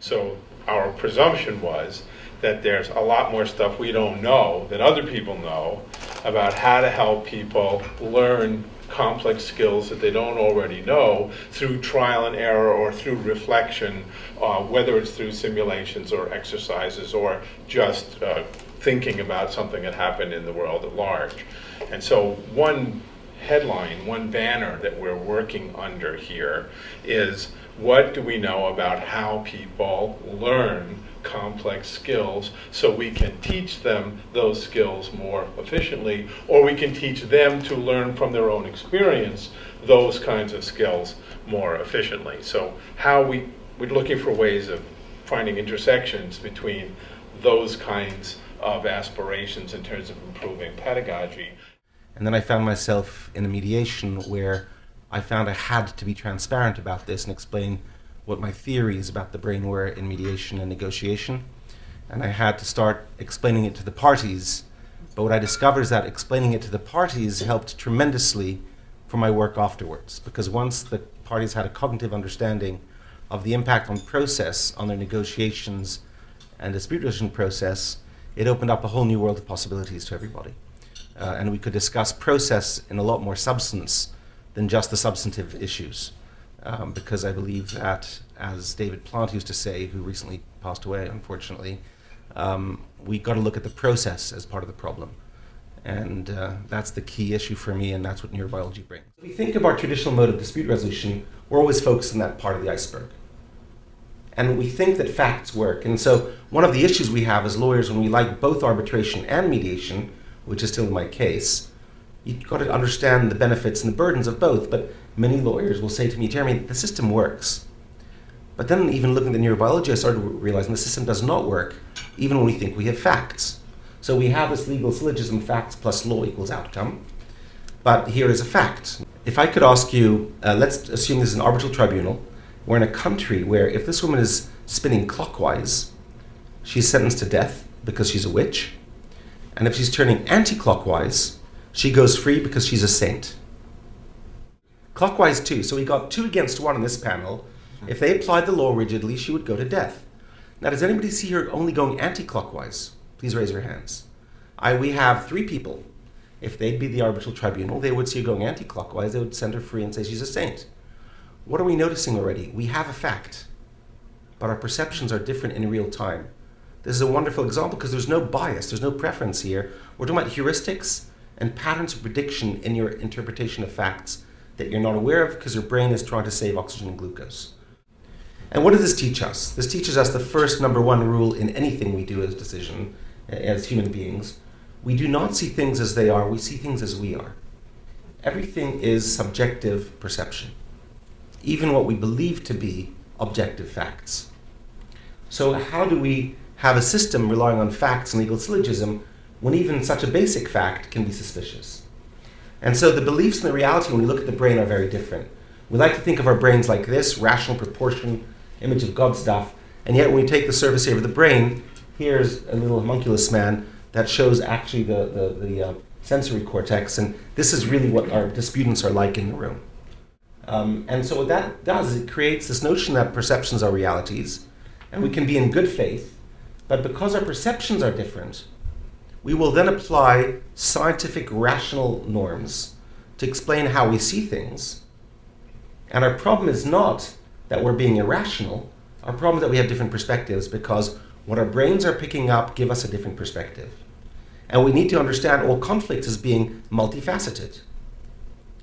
So our presumption was that there's a lot more stuff we don't know that other people know about how to help people learn complex skills that they don't already know through trial and error or through reflection, whether it's through simulations or exercises or just thinking about something that happened in the world at large. And so one headline, one banner that we're working under here is, what do we know about how people learn complex skills so we can teach them those skills more efficiently, or we can teach them to learn from their own experience those kinds of skills more efficiently. So we're looking for ways of finding intersections between those kinds of aspirations in terms of improving pedagogy. And then I found myself in a mediation where I found I had to be transparent about this and explain what my theories about the brain were in mediation and negotiation. And I had to start explaining it to the parties. But what I discovered is that explaining it to the parties helped tremendously for my work afterwards. Because once the parties had a cognitive understanding of the impact on process, on their negotiations and dispute resolution process, it opened up a whole new world of possibilities to everybody. And we could discuss process in a lot more substance than just the substantive issues. Because I believe that, as David Plant used to say, who recently passed away, unfortunately, we got to look at the process as part of the problem. And that's the key issue for me, and that's what neurobiology brings. If we think of our traditional mode of dispute resolution, we're always focused on that part of the iceberg. And we think that facts work. And so one of the issues we have as lawyers when we like both arbitration and mediation, which is still my case, you've got to understand the benefits and the burdens of both. But many lawyers will say to me, Jeremy, the system works. But then even looking at the neurobiology, I started realizing the system does not work, even when we think we have facts. So we have this legal syllogism, facts plus law equals outcome. But here is a fact. If I could ask you, let's assume this is an arbitral tribunal. We're in a country where if this woman is spinning clockwise, she's sentenced to death because she's a witch. And if she's turning anti-clockwise, she goes free because she's a saint. Clockwise too. So we got 2 against 1 in this panel. If they applied the law rigidly, she would go to death. Now, does anybody see her only going anti-clockwise? Please raise your hands. We have 3 people. If they'd be the arbitral tribunal, they would see her going anti-clockwise. They would send her free and say she's a saint. What are we noticing already? We have a fact, but our perceptions are different in real time. This is a wonderful example because there's no bias, there's no preference here. We're talking about heuristics and patterns of prediction in your interpretation of facts that you're not aware of because your brain is trying to save oxygen and glucose. And what does this teach us? This teaches us the first number 1 rule in anything we do as decision, as human beings. We do not see things as they are, we see things as we are. Everything is subjective perception, even what we believe to be objective facts. So how do we have a system relying on facts and legal syllogism when even such a basic fact can be suspicious? And so the beliefs and the reality when we look at the brain are very different. We like to think of our brains like this, rational proportion, image of God stuff, and yet when we take the surface area of the brain, here's a little homunculus man that shows actually the sensory cortex, and this is really what our disputants are like in the room. And so what that does is it creates this notion that perceptions are realities, and we can be in good faith, but because our perceptions are different, we will then apply scientific rational norms to explain how we see things. And our problem is not that we're being irrational, our problem is that we have different perspectives because what our brains are picking up give us a different perspective. And we need to understand all conflicts as being multifaceted.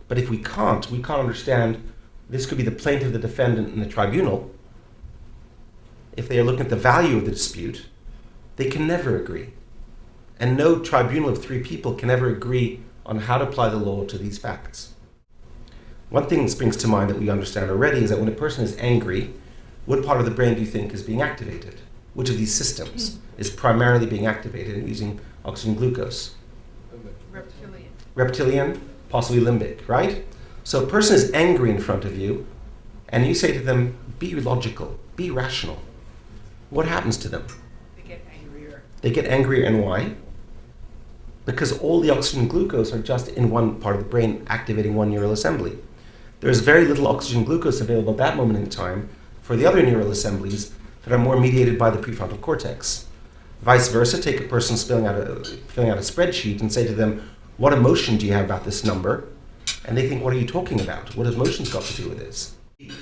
But if we can't understand, this could be the plaintiff, the defendant, and the tribunal. If they are looking at the value of the dispute, they can never agree. And no tribunal of 3 people can ever agree on how to apply the law to these facts. One thing that springs to mind that we understand already is that when a person is angry, what part of the brain do you think is being activated? Which of these systems is primarily being activated using oxygen glucose? Reptilian. Reptilian, possibly limbic, right? So a person is angry in front of you, and you say to them, be logical, be rational. What happens to them? They get angrier. They get angrier, and why? Because all the oxygen and glucose are just in one part of the brain activating one neural assembly. There's very little oxygen and glucose available at that moment in time for the other neural assemblies that are more mediated by the prefrontal cortex. Vice versa, take a person filling out a spreadsheet and say to them, what emotion do you have about this number? And they think, what are you talking about? What have emotions got to do with this?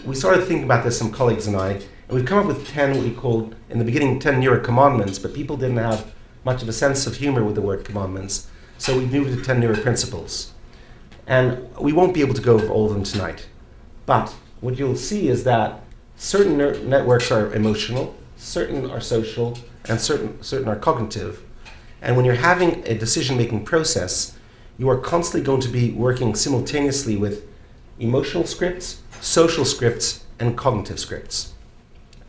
We started thinking about this, some colleagues and I, and we've come up with 10, what we called, in the beginning, 10 neurocommandments, but people didn't have much of a sense of humor with the word commandments, so we moved to 10 neuroprinciples. And we won't be able to go over all of them tonight. But what you'll see is that certain networks are emotional, certain are social, and certain are cognitive. And when you're having a decision-making process, you are constantly going to be working simultaneously with emotional scripts, social scripts, and cognitive scripts.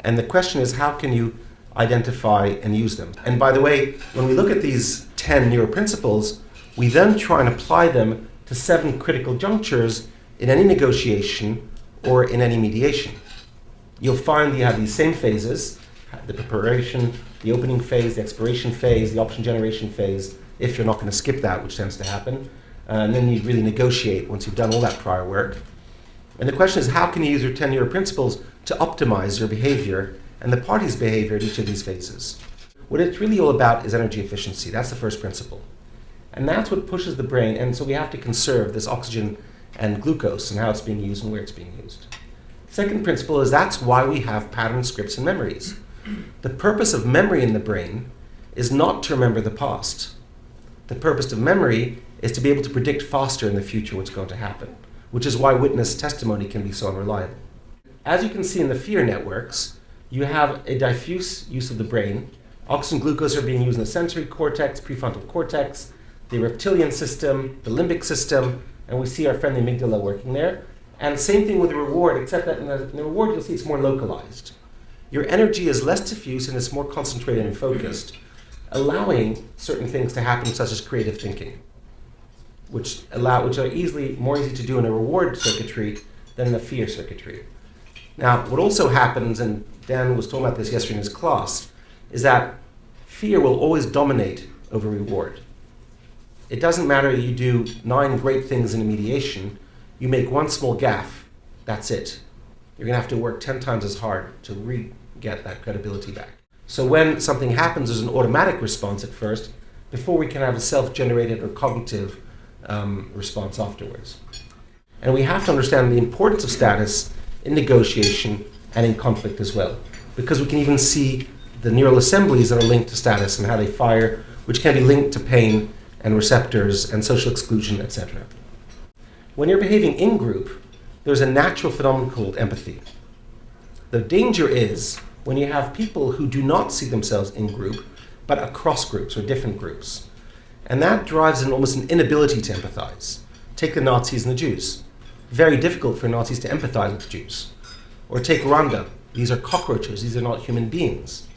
And the question is, how can you identify and use them? And by the way, when we look at these 10 neuroprinciples, we then try and apply them to 7 critical junctures in any negotiation or in any mediation. You'll find you have these same phases, the preparation, the opening phase, the exploration phase, the option generation phase, if you're not going to skip that, which tends to happen. And then you really negotiate once you've done all that prior work. And the question is, how can you use your 10 neuroprinciples to optimize your behavior and the party's behavior at each of these phases? What it's really all about is energy efficiency. That's the first principle. And that's what pushes the brain, and so we have to conserve this oxygen and glucose and how it's being used and where it's being used. Second principle is that's why we have pattern scripts and memories. The purpose of memory in the brain is not to remember the past. The purpose of memory is to be able to predict faster in the future what's going to happen, which is why witness testimony can be so unreliable. As you can see in the fear networks, you have a diffuse use of the brain. Oxygen and glucose are being used in the sensory cortex, prefrontal cortex, the reptilian system, the limbic system, and we see our friendly amygdala working there. And same thing with the reward, except that in the reward you'll see it's more localized. Your energy is less diffuse and it's more concentrated and focused, allowing certain things to happen, such as creative thinking, which are more easy to do in a reward circuitry than in a fear circuitry. Now, what also happens, and Dan was talking about this yesterday in his class, is that fear will always dominate over reward. It doesn't matter you do 9 great things in a mediation, you make one small gaffe, that's it. You're going to have to work 10 times as hard to re-get that credibility back. So when something happens, there's an automatic response at first, before we can have a self-generated or cognitive response afterwards. And we have to understand the importance of status in negotiation and in conflict as well, because we can even see the neural assemblies that are linked to status and how they fire, which can be linked to pain and receptors and social exclusion, etc. When you're behaving in group, there's a natural phenomenon called empathy. The danger is when you have people who do not see themselves in group, but across groups or different groups. And that drives almost an inability to empathize. Take the Nazis and the Jews. Very difficult for Nazis to empathize with Jews. Or take Rwanda. These are cockroaches. These are not human beings.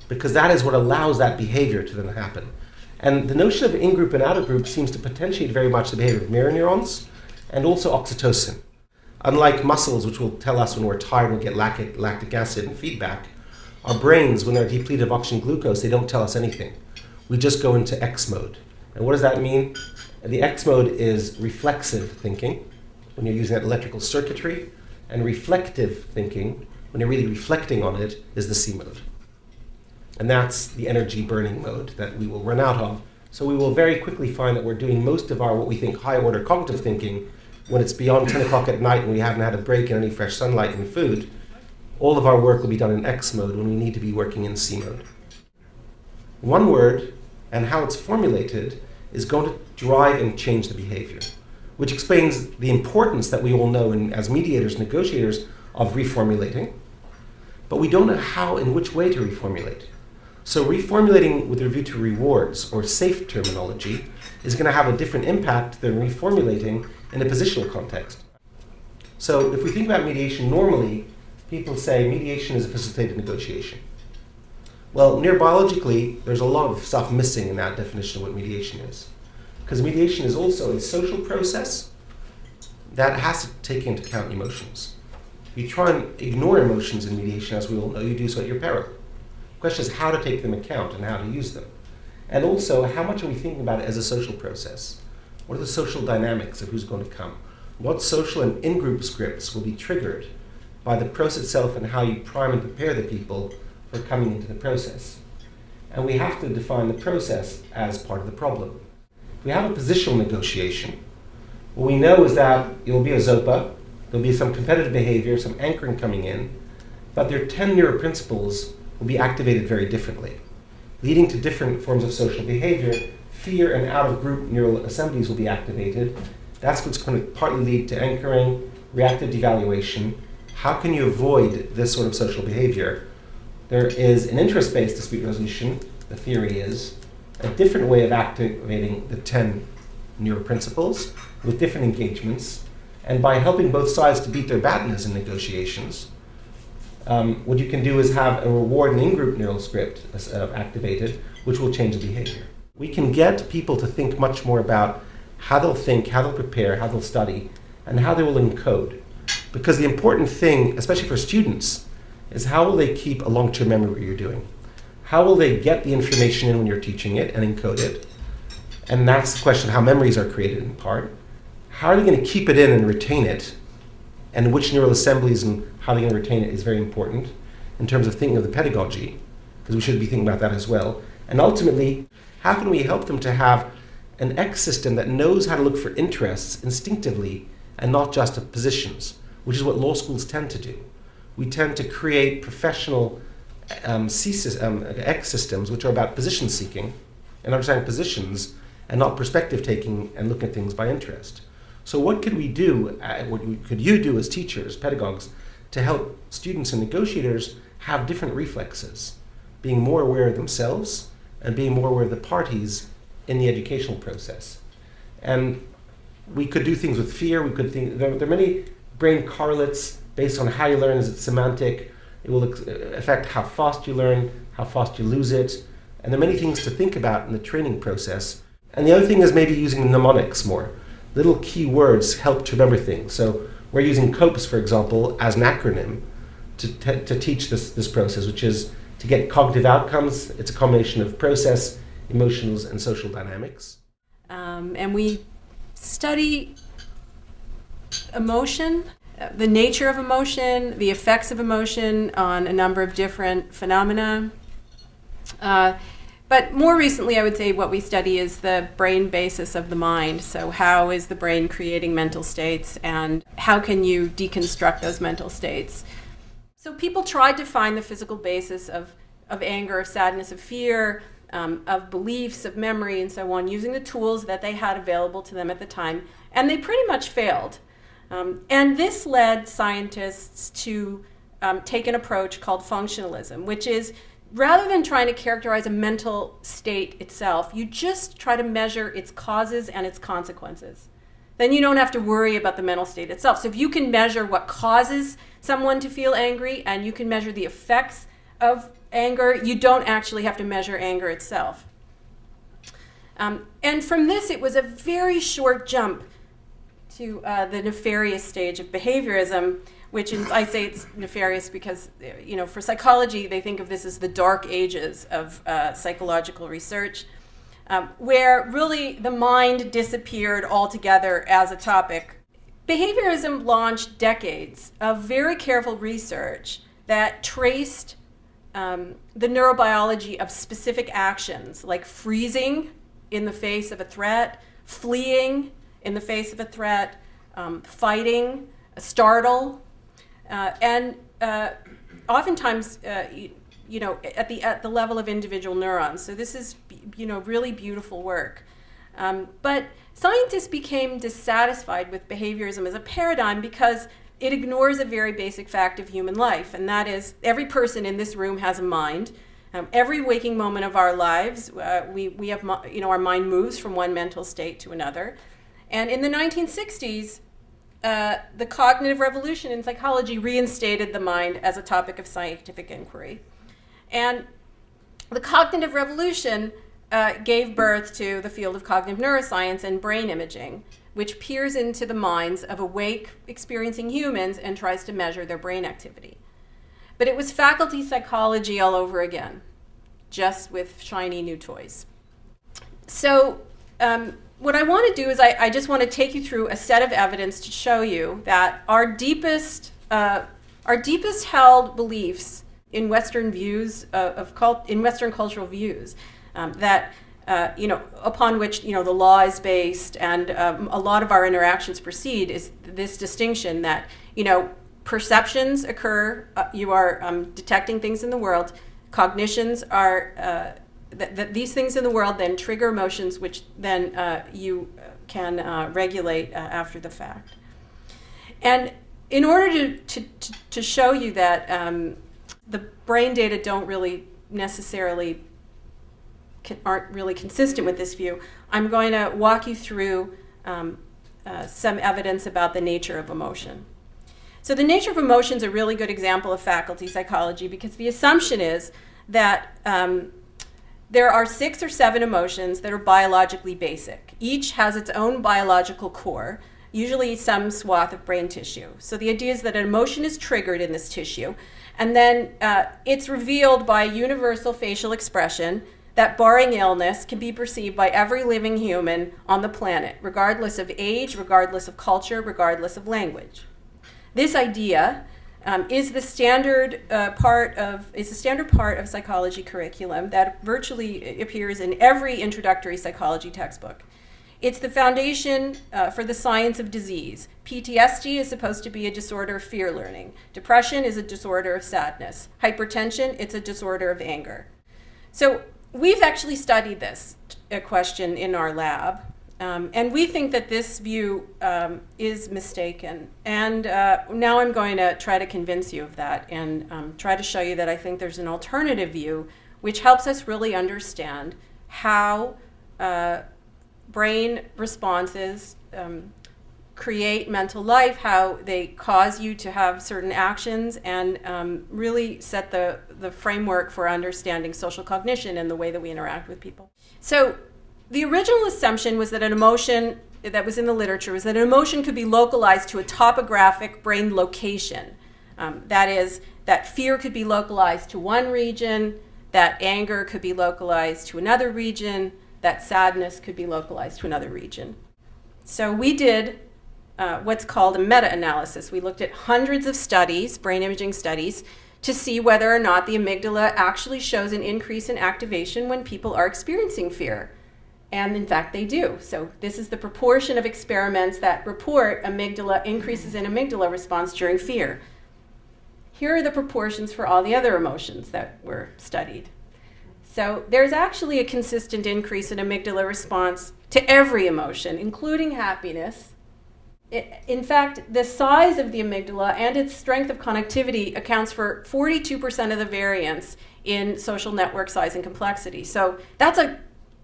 Because that is what allows that behavior to then happen. And the notion of in-group and out-of-group seems to potentiate very much the behavior of mirror neurons and also oxytocin. Unlike muscles, which will tell us when we're tired and we get lactic acid and feedback, our brains, when they're depleted of oxygen and glucose, they don't tell us anything. We just go into X mode. And what does that mean? The X mode is reflexive thinking, when you're using that electrical circuitry, and reflective thinking, when you're really reflecting on it, is the C mode. And that's the energy burning mode that we will run out of. So we will very quickly find that we're doing most of our, what we think, high order cognitive thinking when it's beyond 10 o'clock at night and we haven't had a break in any fresh sunlight and food. All of our work will be done in X mode when we need to be working in C mode. One word and how it's formulated is going to drive and change the behavior, which explains the importance that we all know as mediators, negotiators, of reformulating, but we don't know how and which way to reformulate. So reformulating with a view to rewards or safe terminology is going to have a different impact than reformulating in a positional context. So if we think about mediation normally, people say mediation is a facilitated negotiation. Well, neurobiologically, there's a lot of stuff missing in that definition of what mediation is. Because mediation is also a social process that has to take into account emotions. If you try and ignore emotions in mediation, as we all know, you do so at your peril. The question is how to take them into account and how to use them. And also, how much are we thinking about it as a social process? What are the social dynamics of who's going to come? What social and in-group scripts will be triggered by the process itself and how you prime and prepare the people for coming into the process. And we have to define the process as part of the problem. If we have a positional negotiation, what we know is that it will be a ZOPA, there'll be some competitive behavior, some anchoring coming in, but their 10 neuroprinciples will be activated very differently, leading to different forms of social behavior. Fear and out-of-group neural assemblies will be activated. That's what's going to partly lead to anchoring, reactive devaluation. How can you avoid this sort of social behavior? There is an interest-based dispute resolution, the theory is, a different way of activating the 10 neuroprinciples with different engagements, and by helping both sides to beat their badness in negotiations, what you can do is have a reward and in-group neural script activated, which will change the behavior. We can get people to think much more about how they'll think, how they'll prepare, how they'll study, and how they will encode. Because the important thing, especially for students, is how will they keep a long-term memory of what you're doing? How will they get the information in when you're teaching it and encode it? And that's the question of how memories are created in part. How are they going to keep it in and retain it? And which neural assemblies and how they're going to retain it is very important in terms of thinking of the pedagogy, because we should be thinking about that as well. And ultimately, how can we help them to have an X system that knows how to look for interests instinctively and not just at positions, which is what law schools tend to do. We tend to create professional X systems, which are about position seeking and understanding positions and not perspective taking and looking at things by interest. So what could we do, could you do as teachers, pedagogues, to help students and negotiators have different reflexes, being more aware of themselves and being more aware of the parties in the educational process? And we could do things with fear. We could think, there are many brain correlates based on how you learn. Is it semantic? It will affect how fast you learn, how fast you lose it. And there are many things to think about in the training process. And the other thing is maybe using mnemonics more. Little key words help to remember things. So we're using COPES, for example, as an acronym to teach this process, which is to get cognitive outcomes. It's a combination of process, emotions, and social dynamics. And we study emotion, the nature of emotion, the effects of emotion on a number of different phenomena. But more recently, I would say what we study is the brain basis of the mind. So how is the brain creating mental states, and how can you deconstruct those mental states? So people tried to find the physical basis of anger, of sadness, of fear, of beliefs, of memory, and so on, using the tools that they had available to them at the time. And they pretty much failed. And this led scientists to take an approach called functionalism, which is, rather than trying to characterize a mental state itself, you just try to measure its causes and its consequences. Then you don't have to worry about the mental state itself. So if you can measure what causes someone to feel angry and you can measure the effects of anger, you don't actually have to measure anger itself. And from this, it was a very short jump to the nefarious stage of behaviorism, which is, I say it's nefarious because, for psychology, they think of this as the dark ages of psychological research, where really the mind disappeared altogether as a topic. Behaviorism launched decades of very careful research that traced the neurobiology of specific actions, like freezing in the face of a threat, fleeing in the face of a threat, fighting, startle, and oftentimes, at the level of individual neurons. So this is, really beautiful work. But scientists became dissatisfied with behaviorism as a paradigm because it ignores a very basic fact of human life, and that is every person in this room has a mind. Every waking moment of our lives, we have, our mind moves from one mental state to another. And in the 1960s, the cognitive revolution in psychology reinstated the mind as a topic of scientific inquiry. And the cognitive revolution gave birth to the field of cognitive neuroscience and brain imaging, which peers into the minds of awake, experiencing humans and tries to measure their brain activity. But it was faculty psychology all over again, just with shiny new toys. So what I want to do is I just want to take you through a set of evidence to show you that our deepest held beliefs in Western views in Western cultural views that upon which the law is based, and a lot of our interactions proceed, is this distinction that perceptions occur. You are detecting things in the world. Cognitions are that these things in the world then trigger emotions, which then you can regulate after the fact. And in order to show you that the brain data don't really necessarily aren't really consistent with this view, I'm going to walk you through some evidence about the nature of emotion. So the nature of emotion is a really good example of faculty psychology, because the assumption is that there are 6 or 7 emotions that are biologically basic. Each has its own biological core, usually some swath of brain tissue. So the idea is that an emotion is triggered in this tissue, and then it's revealed by universal facial expression that, barring illness, can be perceived by every living human on the planet, regardless of age, regardless of culture, regardless of language. This idea is the standard part of psychology curriculum that virtually appears in every introductory psychology textbook. It's the foundation for the science of disease. PTSD is supposed to be a disorder of fear learning. Depression is a disorder of sadness. Hypertension, it's a disorder of anger. So we've actually studied this question in our lab, and we think that this view is mistaken. And now I'm going to try to convince you of that, and try to show you that I think there's an alternative view which helps us really understand how brain responses create mental life, how they cause you to have certain actions, and really set the framework for understanding social cognition and the way that we interact with people. So the original assumption was that an emotion, that was in the literature, was that an emotion could be localized to a topographic brain location. That is, that fear could be localized to one region, that anger could be localized to another region, that sadness could be localized to another region. So we did what's called a meta-analysis. We looked at hundreds of studies, brain imaging studies, to see whether or not the amygdala actually shows an increase in activation when people are experiencing fear. And in fact, they do. So this is the proportion of experiments that report increases in amygdala response during fear. Here are the proportions for all the other emotions that were studied. So there's actually a consistent increase in amygdala response to every emotion, including happiness. In fact, the size of the amygdala and its strength of connectivity accounts for 42% of the variance in social network size and complexity. So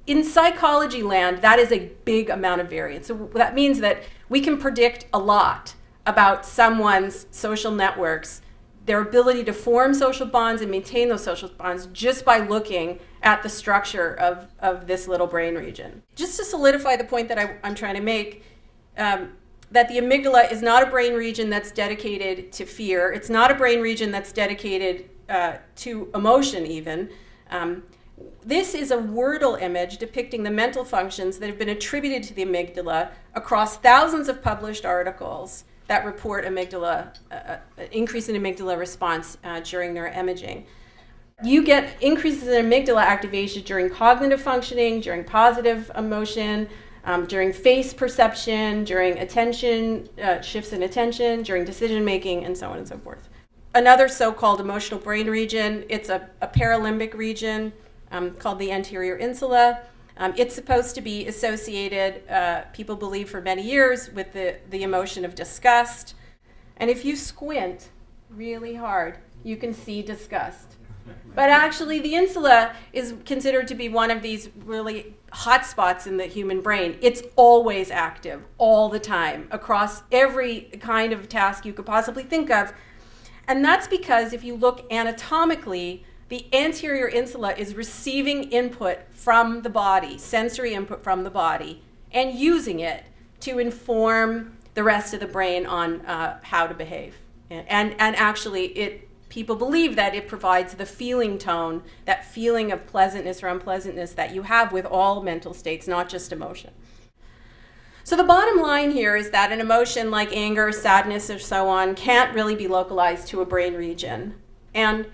in psychology land, that is a big amount of variance. So that means that we can predict a lot about someone's social networks, their ability to form social bonds and maintain those social bonds, just by looking at the structure of this little brain region. Just to solidify the point that I'm trying to make, that the amygdala is not a brain region that's dedicated to fear. It's not a brain region that's dedicated to emotion even. This is a Wordle image depicting the mental functions that have been attributed to the amygdala across thousands of published articles that report increase in amygdala response during neuroimaging. You get increases in amygdala activation during cognitive functioning, during positive emotion, during face perception, during attention, shifts in attention, during decision making, and so on and so forth. Another so-called emotional brain region, it's a paralimbic region called the Anterior Insula. It's supposed to be associated, people believe for many years, with the emotion of disgust. And if you squint really hard, you can see disgust. But actually, the insula is considered to be one of these really hot spots in the human brain. It's always active, all the time, across every kind of task you could possibly think of. And that's because if you look anatomically, the anterior insula is receiving input from the body, sensory input from the body, and using it to inform the rest of the brain on how to behave. And actually, people believe that it provides the feeling tone, that feeling of pleasantness or unpleasantness that you have with all mental states, not just emotion. So the bottom line here is that an emotion like anger, sadness, or so on can't really be localized to a brain region. And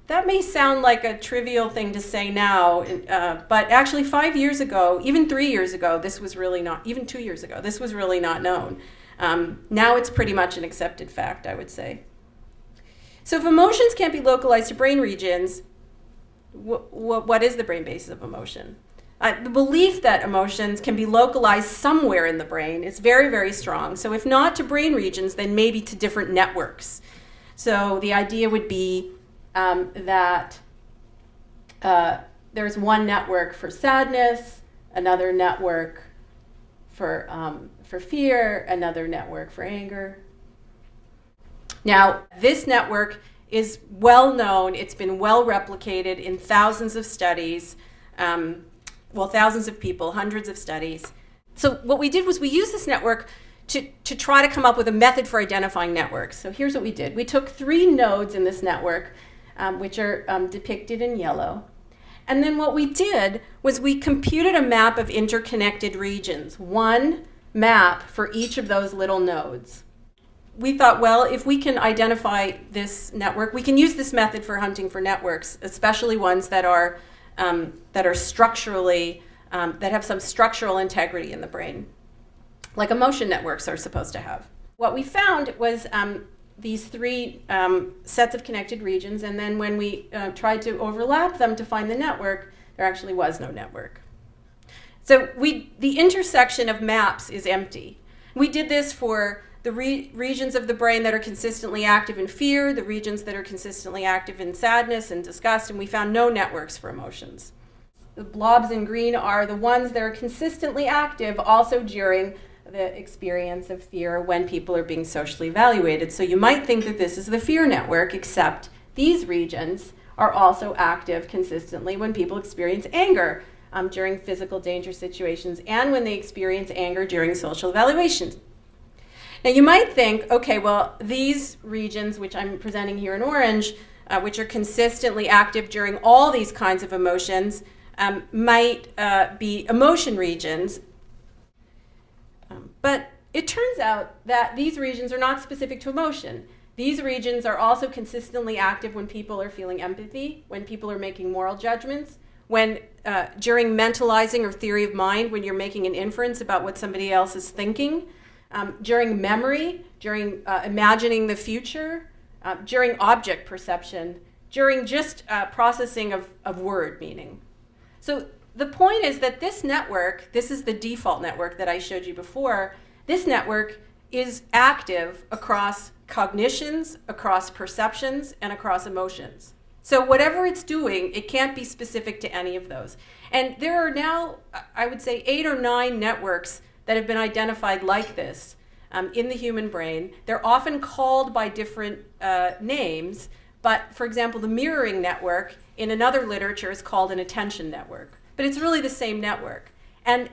that may sound like a trivial thing to say now, but actually 5 years ago, even 3 years ago, this was really not, even 2 years ago, this was really not known. Now it's pretty much an accepted fact, I would say. So if emotions can't be localized to brain regions, what is the brain basis of emotion? The belief that emotions can be localized somewhere in the brain is very, very strong. So if not to brain regions, then maybe to different networks. So the idea would be that there's one network for sadness, another network for fear, another network for anger. Now, this network is well known. It's been well replicated in thousands of studies. Thousands of people, hundreds of studies. So what we did was we used this network to try to come up with a method for identifying networks. So here's what we did. We took 3 nodes in this network, which are depicted in yellow. And then what we did was we computed a map of interconnected regions, one map for each of those little nodes. We thought, well, if we can identify this network, we can use this method for hunting for networks, especially ones that are structurally, that have some structural integrity in the brain, like emotion networks are supposed to have. What we found was these 3 sets of connected regions, and then when we tried to overlap them to find the network, there actually was no network. So the intersection of maps is empty. We did this for the regions of the brain that are consistently active in fear, the regions that are consistently active in sadness and disgust, and we found no networks for emotions. The blobs in green are the ones that are consistently active also during the experience of fear when people are being socially evaluated. So you might think that this is the fear network, except these regions are also active consistently when people experience anger during physical danger situations and when they experience anger during social evaluations. Now you might think, okay, well, these regions, which I'm presenting here in orange, which are consistently active during all these kinds of emotions, might be emotion regions. But it turns out that these regions are not specific to emotion. These regions are also consistently active when people are feeling empathy, when people are making moral judgments, when during mentalizing or theory of mind, when you're making an inference about what somebody else is thinking, during memory, during imagining the future, during object perception, during just processing of word meaning. So the point is that this network, this is the default network that I showed you before, this network is active across cognitions, across perceptions, and across emotions. So whatever it's doing, it can't be specific to any of those. And there are now, I would say, 8 or 9 networks that have been identified like this in the human brain. They're often called by different names, but for example, the mirroring network in another literature is called an attention network. But it's really the same network. And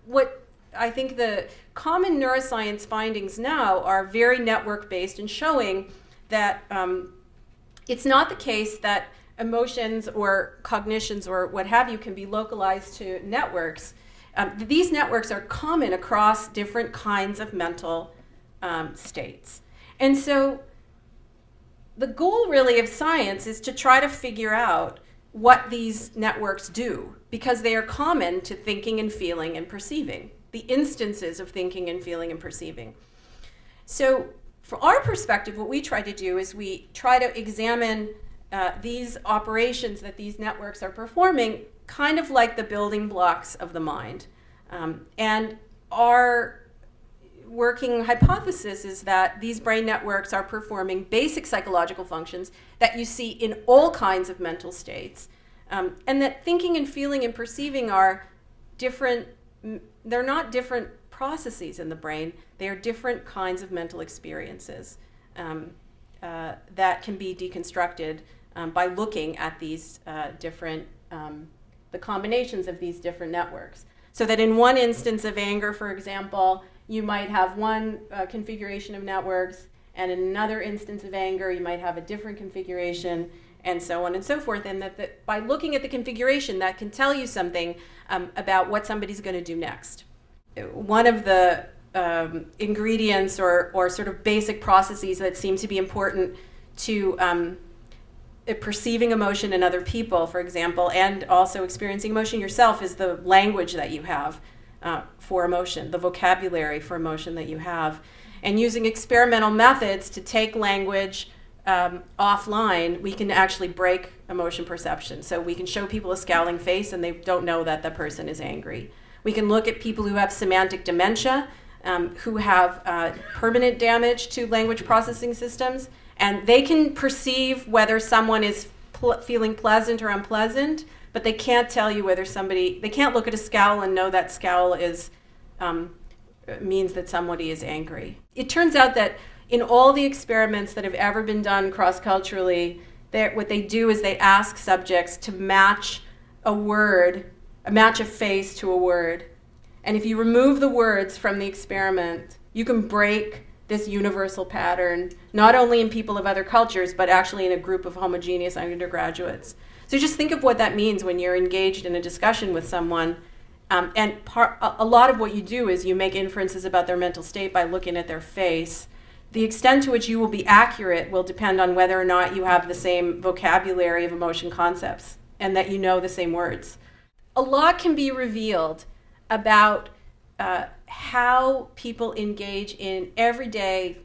what I think the common neuroscience findings now are very network-based and showing that it's not the case that emotions or cognitions or what have you can be localized to networks. These networks are common across different kinds of mental states. And so the goal really of science is to try to figure out what these networks do, because they are common to thinking and feeling and perceiving, the instances of thinking and feeling and perceiving. So from our perspective, what we try to do is we try to examine these operations that these networks are performing kind of like the building blocks of the mind. And our working hypothesis is that these brain networks are performing basic psychological functions that you see in all kinds of mental states, and that thinking and feeling and perceiving are different. They're not different processes in the brain. They are different kinds of mental experiences that can be deconstructed by looking at these different, the combinations of these different networks. So that in one instance of anger, for example, you might have one configuration of networks, and in another instance of anger, you might have a different configuration, and so on and so forth. And that by looking at the configuration, that can tell you something about what somebody's going to do next. One of the ingredients or sort of basic processes that seem to be important to perceiving emotion in other people, for example, and also experiencing emotion yourself is the language that you have for emotion, the vocabulary for emotion that you have. And using experimental methods to take language offline, we can actually break emotion perception. So we can show people a scowling face and they don't know that the person is angry. We can look at people who have semantic dementia, who have permanent damage to language processing systems, and they can perceive whether someone is feeling pleasant or unpleasant, but they can't tell you whether they can't look at a scowl and know that scowl is means that somebody is angry. It turns out that in all the experiments that have ever been done cross-culturally, what they do is they ask subjects to match a word, match a face to a word. And if you remove the words from the experiment, you can break this universal pattern, not only in people of other cultures, but actually in a group of homogeneous undergraduates. So just think of what that means when you're engaged in a discussion with someone. A lot of what you do is you make inferences about their mental state by looking at their face. The extent to which you will be accurate will depend on whether or not you have the same vocabulary of emotion concepts and that you know the same words. A lot can be revealed about how people engage in everyday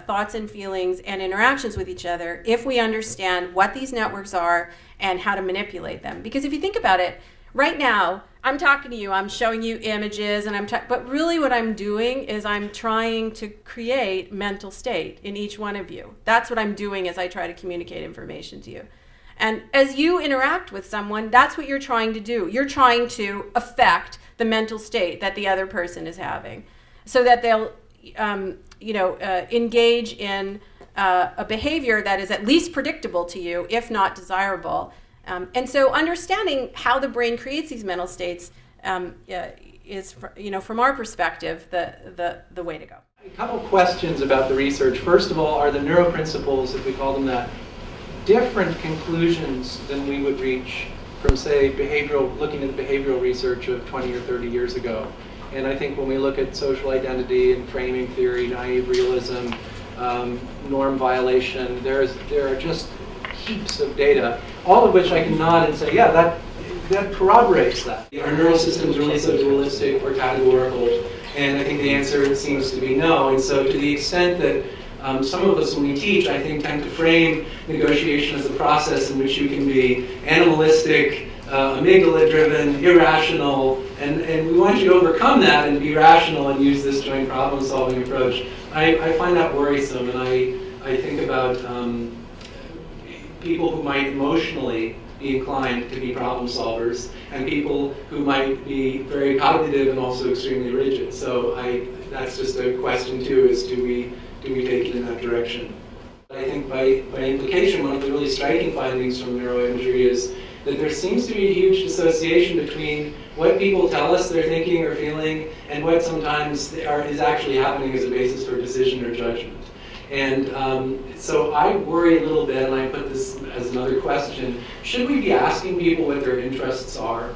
thoughts and feelings and interactions with each other if we understand what these networks are and how to manipulate them. Because if you think about it, right now, I'm talking to you, I'm showing you images, but really what I'm doing is I'm trying to create mental state in each one of you. That's what I'm doing as I try to communicate information to you. And as you interact with someone, that's what you're trying to do. You're trying to affect the mental state that the other person is having so that they'll engage in a behavior that is at least predictable to you, if not desirable. And so understanding how the brain creates these mental states is, from our perspective, the way to go. A couple questions about the research. First of all, are the neuroprinciples, if we call them that, different conclusions than we would reach from, say, looking at the behavioral research of 20 or 30 years ago? And I think when we look at social identity and framing theory, naive realism, norm violation, there are just heaps of data, all of which I can nod and say, yeah, that corroborates that. Are neural systems really so dualistic or categorical? And I think the answer seems to be no. And so to the extent that some of us, when we teach, I think, tend to frame negotiation as a process in which you can be animalistic, amygdala-driven, irrational, and we want you to overcome that and be rational and use this joint problem-solving approach. I find that worrisome, and I think about people who might emotionally be inclined to be problem solvers and people who might be very cognitive and also extremely rigid. So that's just a question too, is do we take it in that direction? I think by implication, one of the really striking findings from neuroimagery is that there seems to be a huge dissociation between what people tell us they're thinking or feeling and what sometimes is actually happening as a basis for decision or judgment. And so I worry a little bit, and I put this as another question, should we be asking people what their interests are?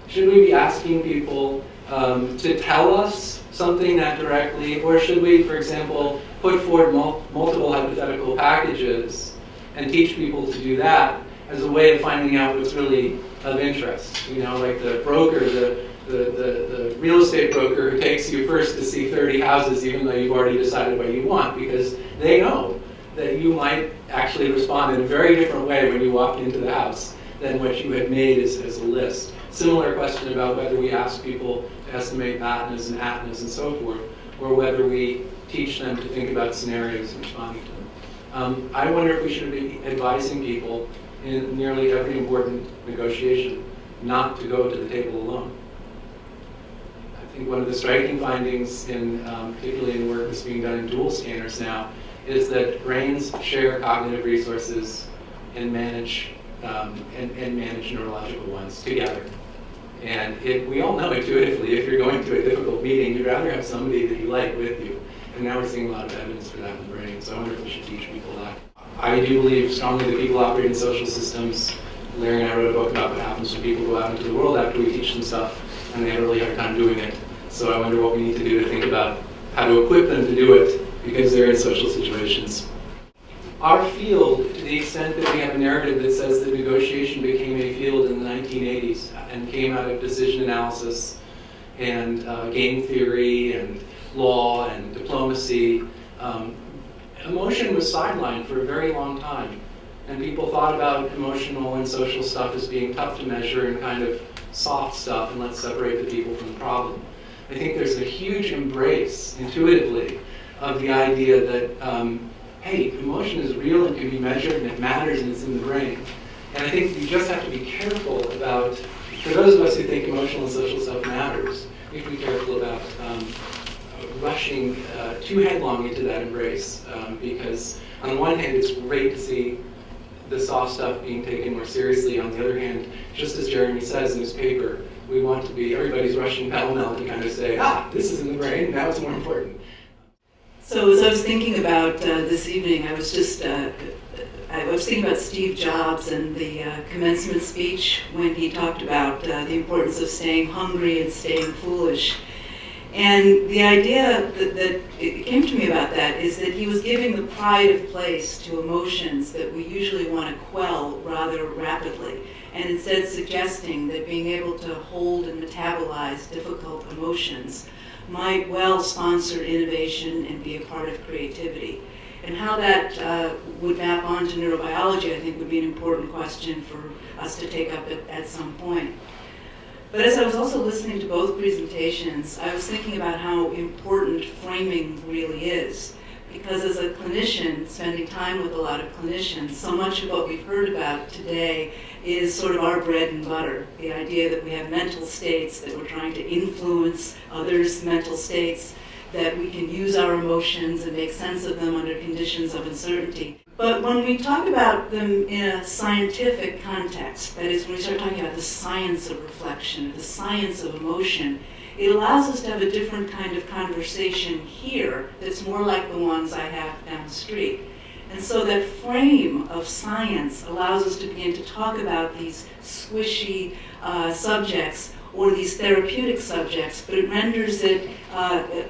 Should we be asking people to tell us something that directly, or should we, for example, put forward multiple hypothetical packages and teach people to do that as a way of finding out what's really of interest? You know, like the broker, the real estate broker who takes you first to see 30 houses even though you've already decided what you want, because they know that you might actually respond in a very different way when you walk into the house than what you had made as a list. Similar question about whether we ask people to estimate matnas and atnas and so forth, or whether we teach them to think about scenarios and responding to them. I wonder if we should be advising people in nearly every important negotiation not to go to the table alone. I think one of the striking findings, particularly in work that's being done in dual scanners now, is that brains share cognitive resources and manage neurological ones together. And we all know intuitively, if you're going to a difficult meeting, you'd rather have somebody that you like with you. And now we're seeing a lot of evidence for that in the brain. So I wonder if we should teach people that. I do believe strongly that people operate in social systems. Larry and I wrote a book about what happens to people who go out into the world after we teach them stuff, and they have a really hard time doing it. So I wonder what we need to do to think about how to equip them to do it, because they're in social situations. our field, to the extent that we have a narrative that says that negotiation became a field in the 1980s and came out of decision analysis and game theory and law and diplomacy, emotion was sidelined for a very long time. And people thought about emotional and social stuff as being tough to measure and kind of soft stuff, and let's separate the people from the problem. I think there's a huge embrace, intuitively, of the idea that, hey, emotion is real and can be measured and it matters and it's in the brain. And I think you just have to be careful about, for those of us who think emotional and social stuff matters, we have to be careful about rushing too headlong into that embrace, because on the one hand, it's great to see the soft stuff being taken more seriously. On the other hand, just as Jeremy says in his paper, we want to be, everybody's rushing pell-mell to kind of say, this is in the brain, now it's more important. So as I was thinking about this evening, I was thinking about Steve Jobs and the commencement speech when he talked about the importance of staying hungry and staying foolish. And the idea that it came to me about that is that he was giving the pride of place to emotions that we usually want to quell rather rapidly, and instead suggesting that being able to hold and metabolize difficult emotions might well sponsor innovation and be a part of creativity. And how that would map onto neurobiology, I think, would be an important question for us to take up at some point. But as I was also listening to both presentations, I was thinking about how important framing really is. Because as a clinician, spending time with a lot of clinicians, so much of what we've heard about today is sort of our bread and butter. The idea that we have mental states, that we're trying to influence others' mental states, that we can use our emotions and make sense of them under conditions of uncertainty. But when we talk about them in a scientific context, that is, when we start talking about the science of reflection, the science of emotion, it allows us to have a different kind of conversation here that's more like the ones I have down the street. And so that frame of science allows us to begin to talk about these squishy subjects or these therapeutic subjects, but it renders it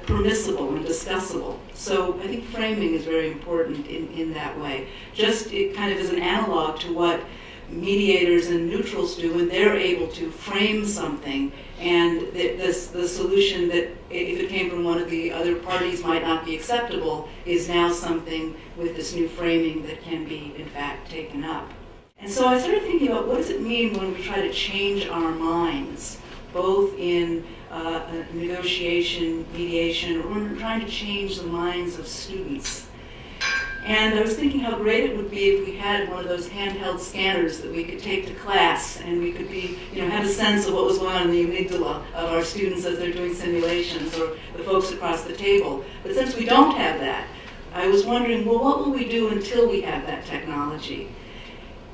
permissible and discussable. So I think framing is very important in that way. Just it kind of is an analog to what mediators and neutrals do when they're able to frame something, and the solution that, if it came from one of the other parties, might not be acceptable, is now something with this new framing that can be, in fact, taken up. And so I started thinking about what does it mean when we try to change our minds, both in negotiation, mediation, or when we're trying to change the minds of students. And I was thinking how great it would be if we had one of those handheld scanners that we could take to class, and we could be, have a sense of what was going on in the amygdala of our students as they're doing simulations, or the folks across the table. But since we don't have that, I was wondering, well, what will we do until we have that technology?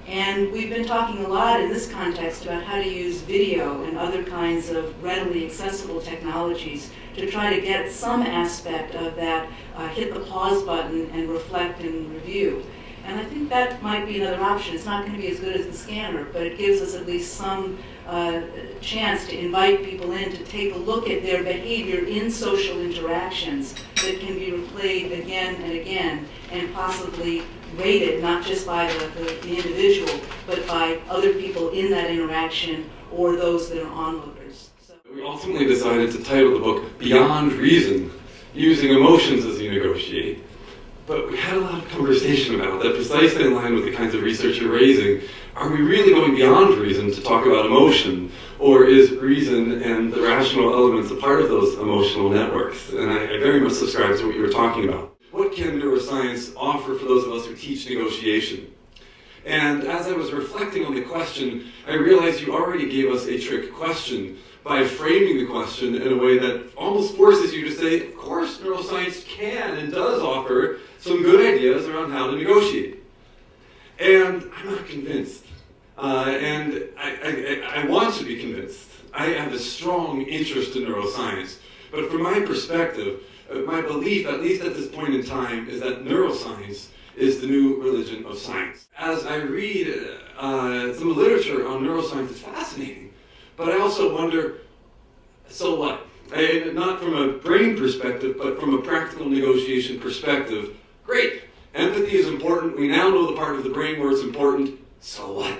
And we've been talking a lot in this context about how to use video and other kinds of readily accessible technologies to try to get some aspect of that hit the pause button and reflect and review. And I think that might be another option. It's not going to be as good as the scanner, but it gives us at least some chance to invite people in to take a look at their behavior in social interactions that can be replayed again and again, and possibly rated not just by the individual, but by other people in that interaction or those that are onlookers. So we ultimately decided to title the book Beyond Reason, Using Emotions as You Negotiate. But we had a lot of conversation about that, precisely in line with the kinds of research you're raising. Are we really going beyond reason to talk about emotion? Or is reason and the rational elements a part of those emotional networks? And I very much subscribe to what you were talking about. What can neuroscience offer for those of us who teach negotiation? And as I was reflecting on the question, I realized you already gave us a trick question by framing the question in a way that almost forces you to say, of course, neuroscience can and does offer some good ideas around how to negotiate. And I'm not convinced. And I want to be convinced. I have a strong interest in neuroscience. But from my perspective, my belief, at least at this point in time, is that neuroscience is the new religion of science. As I read some literature on neuroscience, it's fascinating. But I also wonder, so what? Not from a brain perspective, but from a practical negotiation perspective. Great. Empathy is important. We now know the part of the brain where it's important. So what?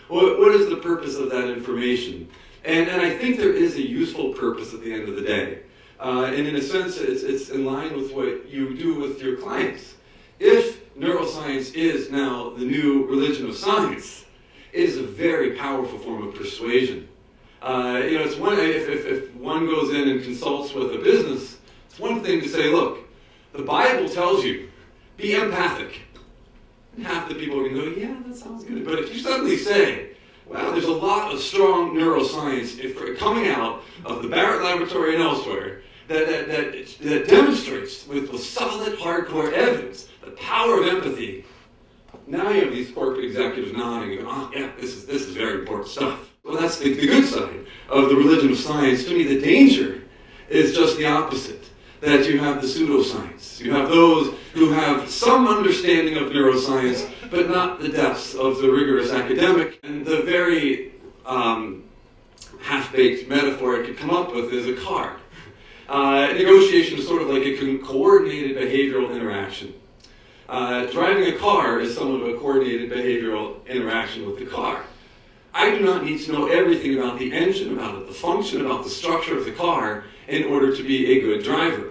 What is the purpose of that information? And I think there is a useful purpose at the end of the day. And in a sense, it's in line with what you do with your clients. If neuroscience is now the new religion of science, it is a very powerful form of persuasion. It's one, if one goes in and consults with a business, it's one thing to say, look, the Bible tells you, be empathic. And half the people are going to go, yeah, that sounds good. But if you suddenly say, well, there's a lot of strong neuroscience coming out of the Barrett Laboratory and elsewhere that demonstrates with solid, hardcore evidence the power of empathy. Now you have these corporate executives nodding and going, oh, yeah, this is very important stuff. Well, that's the good side of the religion of science. To me, the danger is just the opposite, that you have the pseudoscience. You have those who have some understanding of neuroscience, but not the depths of the rigorous academic. And the very half-baked metaphor I could come up with is a car. Negotiation is sort of like a coordinated behavioral interaction. Driving a car is somewhat of a coordinated behavioral interaction with the car. I do not need to know everything about the engine, about the function, about the structure of the car in order to be a good driver.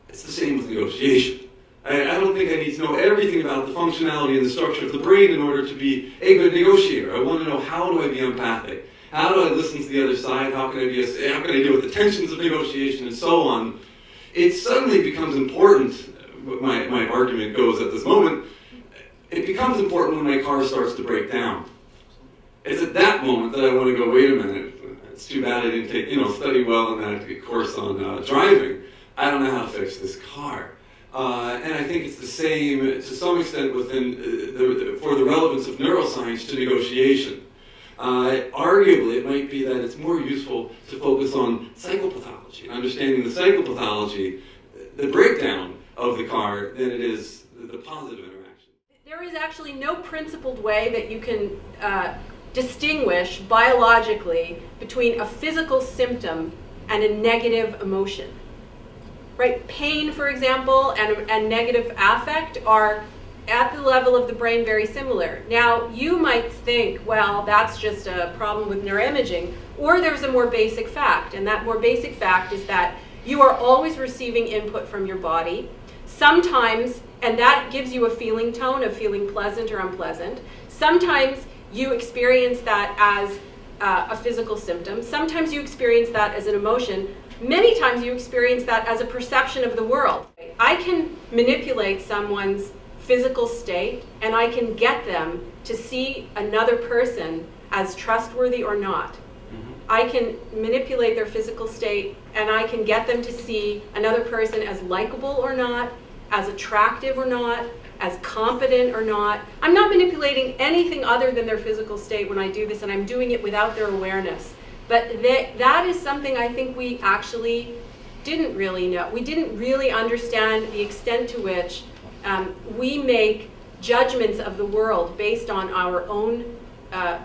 It's the same with negotiation. I don't think I need to know everything about the functionality and the structure of the brain in order to be a good negotiator. I want to know, how do I be empathic? How do I listen to the other side? How can I deal with the tensions of negotiation and so on? It suddenly becomes important, my argument goes at this moment, it becomes important when my car starts to break down. It's at that moment that I want to go, wait a minute, it's too bad I didn't study well in that course on driving. I don't know how to fix this car. And I think it's the same, to some extent, for the relevance of neuroscience to negotiation. Arguably, it might be that it's more useful to focus on psychopathology, and understanding the psychopathology, the breakdown of the car, than it is the positive interaction. There is actually no principled way that you can distinguish biologically between a physical symptom and a negative emotion. Right? Pain, for example, and negative affect are at the level of the brain very similar. Now, you might think, well, that's just a problem with neuroimaging, or there's a more basic fact, and that more basic fact is that you are always receiving input from your body. Sometimes, and that gives you a feeling tone of feeling pleasant or unpleasant. Sometimes you experience that as a physical symptom. Sometimes you experience that as an emotion. Many times you experience that as a perception of the world. I can manipulate someone's physical state, and I can get them to see another person as trustworthy or not. I can manipulate their physical state, and I can get them to see another person as likable or not, as attractive or not, as competent or not. I'm not manipulating anything other than their physical state when I do this, and I'm doing it without their awareness. But that is something I think we actually didn't really know. We didn't really understand the extent to which we make judgments of the world based on our own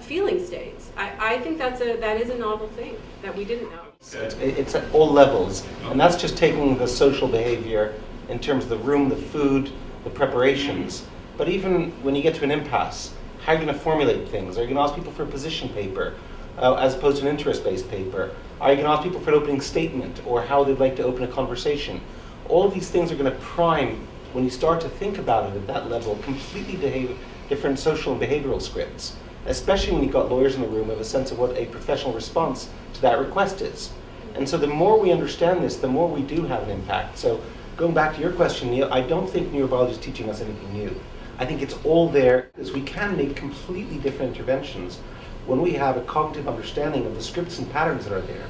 feeling states. I think that is a novel thing that we didn't know. It's at all levels, and that's just taking the social behavior in terms of the room, the food, the preparations. But even when you get to an impasse, how are you going to formulate things? Are you going to ask people for a position paper as opposed to an interest-based paper? Are you going to ask people for an opening statement or how they'd like to open a conversation? All of these things are going to prime, when you start to think about it at that level, completely different social and behavioral scripts, especially when you've got lawyers in the room who have a sense of what a professional response to that request is. And so the more we understand this, the more we do have an impact. So going back to your question, Neil, I don't think neurobiology is teaching us anything new. I think it's all there, because we can make completely different interventions when we have a cognitive understanding of the scripts and patterns that are there.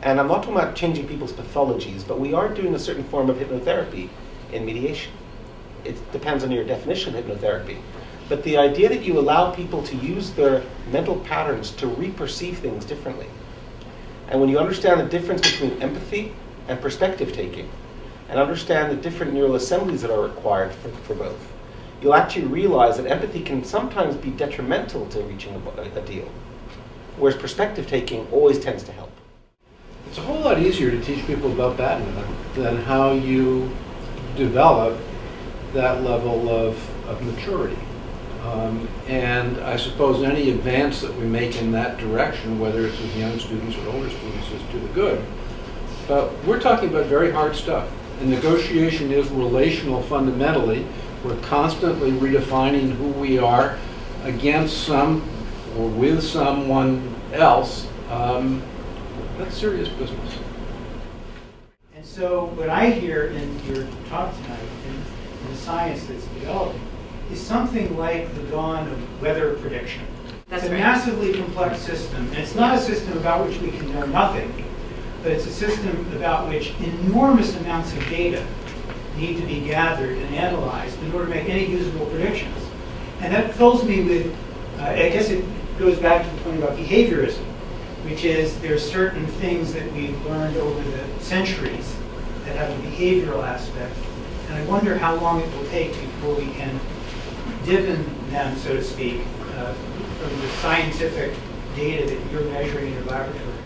And I'm not talking about changing people's pathologies, but we are doing a certain form of hypnotherapy in mediation. It depends on your definition of hypnotherapy. But the idea that you allow people to use their mental patterns to re-perceive things differently. And when you understand the difference between empathy and perspective taking, and understand the different neural assemblies that are required for both, you'll actually realize that empathy can sometimes be detrimental to reaching a deal, whereas perspective taking always tends to help. It's a whole lot easier to teach people about that than how you develop that level of maturity. And I suppose any advance that we make in that direction, whether it's with young students or older students, is to the good. But we're talking about very hard stuff. And negotiation is relational fundamentally. We're constantly redefining who we are against some or with someone else. That's serious business. And so what I hear in your talk tonight, in the science that's developing, is something like the dawn of weather prediction. That's it's a right. massively complex system, and it's not a system about which we can know nothing, but it's a system about which enormous amounts of data need to be gathered and analyzed in order to make any usable predictions. And that fills me with, I guess it goes back to the point about behaviorism, which is there's certain things that we've learned over the centuries that have a behavioral aspect, and I wonder how long it will take before we can divin them, so to speak, from the scientific data that you're measuring in your laboratory.